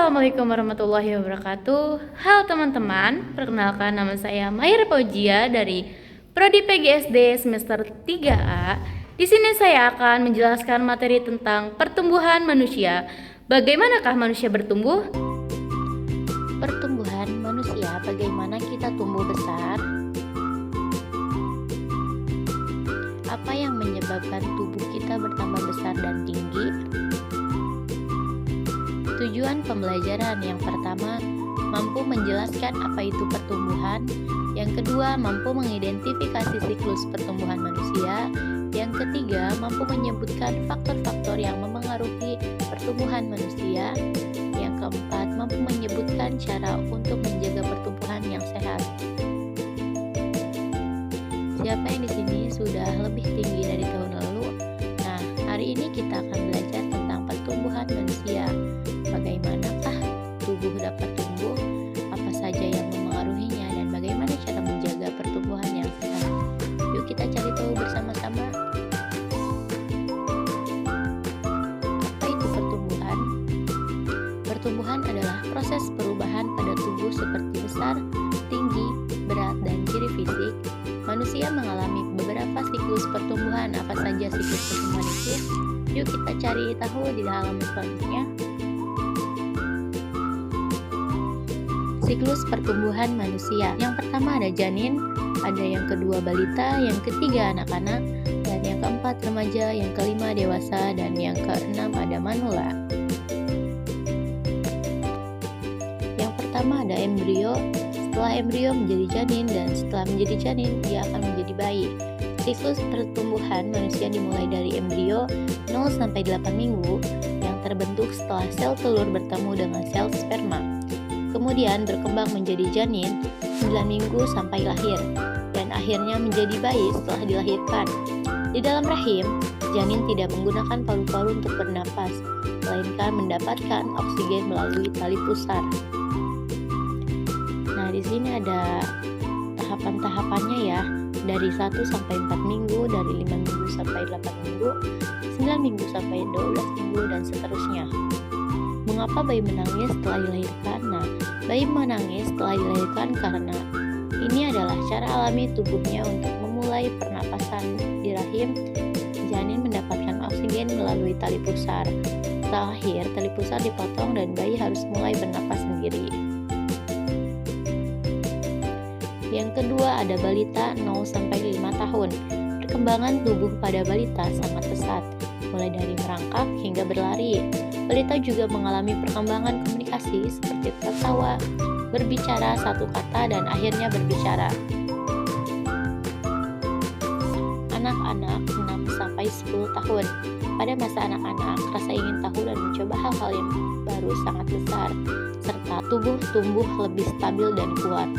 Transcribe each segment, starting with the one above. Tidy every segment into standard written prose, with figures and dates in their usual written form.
Assalamualaikum warahmatullahi wabarakatuh. Halo teman-teman, perkenalkan nama saya Maira Paujia dari Prodi PGSD semester 3A. Di sini saya akan menjelaskan materi tentang pertumbuhan manusia. Bagaimanakah manusia bertumbuh? Pertumbuhan manusia, bagaimana kita tumbuh besar? Apa yang menyebabkan tubuh kita bertambah besar dan tinggi? Tujuan pembelajaran yang pertama, mampu menjelaskan apa itu pertumbuhan. Yang kedua, mampu mengidentifikasi siklus pertumbuhan manusia. Yang ketiga, mampu menyebutkan faktor-faktor yang memengaruhi pertumbuhan manusia. Yang keempat, mampu menyebutkan cara untuk menjaga pertumbuhan yang sehat. Siapa yang di sini sudah lebih tinggi dari tahun lalu? Nah, hari ini kita akan belajar tentang pertumbuhan manusia. Bagaimanakah tubuh dapat tumbuh? Apa saja yang memengaruhinya dan bagaimana cara menjaga pertumbuhan yang sehat? Yuk kita cari tahu bersama-sama. Apa itu pertumbuhan? Pertumbuhan adalah proses perubahan pada tubuh seperti besar, tinggi, berat, dan ciri fisik. Manusia mengalami beberapa siklus pertumbuhan. Apa saja siklus pertumbuhan itu? Yuk kita cari tahu di halaman selanjutnya. Siklus pertumbuhan manusia. Yang pertama ada janin, ada yang kedua balita, yang ketiga anak-anak, dan yang keempat remaja, yang kelima dewasa, dan yang keenam ada manula. Yang pertama ada embrio. Setelah embrio menjadi janin, dan setelah menjadi janin dia akan menjadi bayi. Siklus pertumbuhan manusia dimulai dari embrio 0-8 minggu yang terbentuk setelah sel telur bertemu dengan sel sperma. Kemudian berkembang menjadi janin 9 minggu sampai lahir, dan akhirnya menjadi bayi setelah dilahirkan. Di dalam rahim, janin tidak menggunakan paru-paru untuk bernapas, melainkan mendapatkan oksigen melalui tali pusar. Nah, di sini ada tahapan-tahapannya ya, dari 1-4 minggu, dari 5 minggu sampai 8 minggu, 9 minggu sampai 12 minggu, dan seterusnya. Mengapa bayi menangis setelah dilahirkan? Nah, bayi menangis setelah dilahirkan karena ini adalah cara alami tubuhnya untuk memulai pernapasan di rahim. Janin mendapatkan oksigen melalui tali pusar. Setelah lahir, tali pusar dipotong dan bayi harus mulai bernapas sendiri. Yang kedua ada balita 0-5 tahun. Perkembangan tubuh pada balita sangat pesat, mulai dari merangkak hingga berlari. Balita juga mengalami perkembangan komunikasi seperti tertawa, berbicara satu kata, dan akhirnya berbicara. Anak-anak 6-10 tahun. Pada masa anak-anak, rasa ingin tahu dan mencoba hal-hal yang baru sangat besar, serta tubuh tumbuh lebih stabil dan kuat.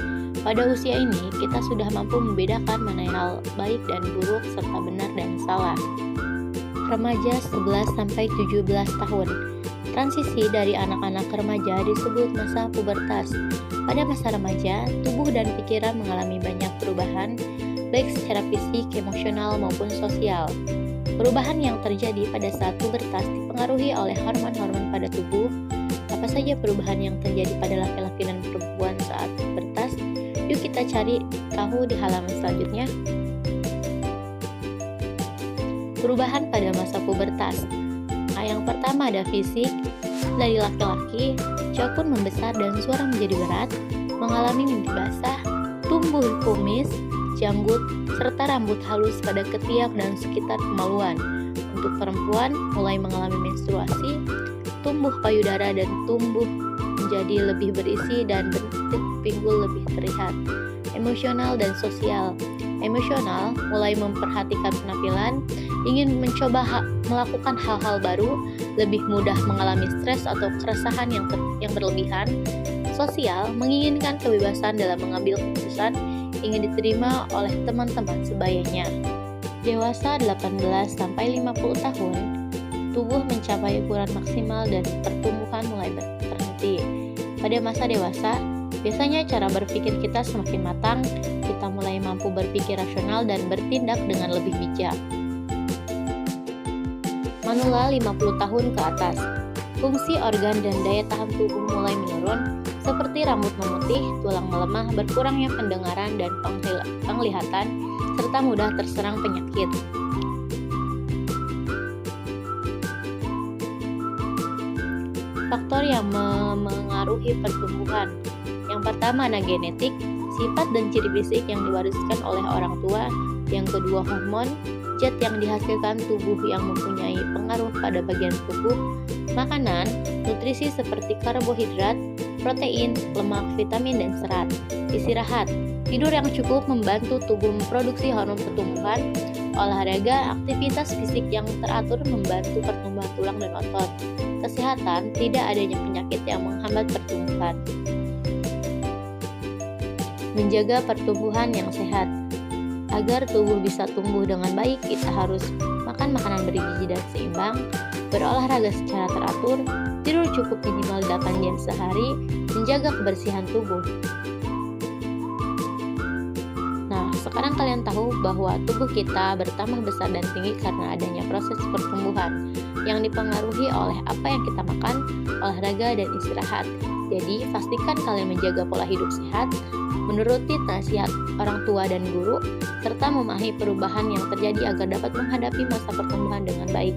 Pada usia ini, kita sudah mampu membedakan mana hal baik dan buruk, serta benar dan salah. Remaja 11-17 tahun. Transisi dari anak-anak ke remaja disebut masa pubertas. Pada masa remaja, tubuh dan pikiran mengalami banyak perubahan, baik secara fisik, emosional, maupun sosial. Perubahan yang terjadi pada saat pubertas dipengaruhi oleh hormon-hormon pada tubuh. Apa saja perubahan yang terjadi pada laki-laki dan perempuan saat pubertas? Yuk kita cari tahu di halaman selanjutnya. Perubahan pada masa pubertas. Nah, yang pertama ada fisik. Dari laki-laki, jauh pun membesar dan suara menjadi berat, mengalami mimpi basah, tumbuh kumis, janggut, serta rambut halus pada ketiak dan sekitar kemaluan. Untuk perempuan, mulai mengalami menstruasi, tumbuh payudara dan tumbuh menjadi lebih berisi dan bentuk pinggul lebih terlihat. Emosional dan sosial. Emosional mulai memperhatikan penampilan, ingin mencoba melakukan hal-hal baru, lebih mudah mengalami stres atau keresahan yang berlebihan. Sosial menginginkan kebebasan dalam mengambil keputusan, ingin diterima oleh teman-teman sebayanya. Dewasa 18-50 tahun, tubuh mencapai ukuran maksimal dan pertumbuhan mulai berhenti. Pada masa dewasa, biasanya cara berpikir kita semakin matang, kita mulai mampu berpikir rasional dan bertindak dengan lebih bijak. Manula 50 tahun ke atas. fungsi organ dan daya tahan tubuh mulai menurun, seperti rambut memutih, tulang melemah, berkurangnya pendengaran dan penglihatan, serta mudah terserang penyakit. Faktor yang memengaruhi pertumbuhan. Yang pertama ada genetik, sifat dan ciri fisik yang diwariskan oleh orang tua. Yang kedua hormon, zat yang dihasilkan tubuh yang mempunyai pengaruh pada bagian tubuh. Makanan, nutrisi seperti karbohidrat, protein, lemak, vitamin, dan serat. Istirahat, tidur yang cukup membantu tubuh memproduksi hormon pertumbuhan. Olahraga, aktivitas fisik yang teratur membantu pertumbuhan tulang dan otot. Kesehatan, tidak adanya penyakit yang menghambat pertumbuhan. Menjaga pertumbuhan yang sehat. Agar tubuh bisa tumbuh dengan baik, kita harus makan makanan bergizi dan seimbang, berolahraga secara teratur, tidur cukup minimal 8 jam sehari, menjaga kebersihan tubuh. Nah, sekarang kalian tahu bahwa tubuh kita bertambah besar dan tinggi karena adanya proses pertumbuhan yang dipengaruhi oleh apa yang kita makan, olahraga, dan istirahat. Jadi, pastikan kalian menjaga pola hidup sehat, menuruti nasihat orang tua dan guru, serta memahami perubahan yang terjadi agar dapat menghadapi masa pertumbuhan dengan baik.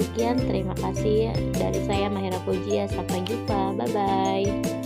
Sekian, terima kasih dari saya Mahira Pujia. Sampai jumpa, bye-bye.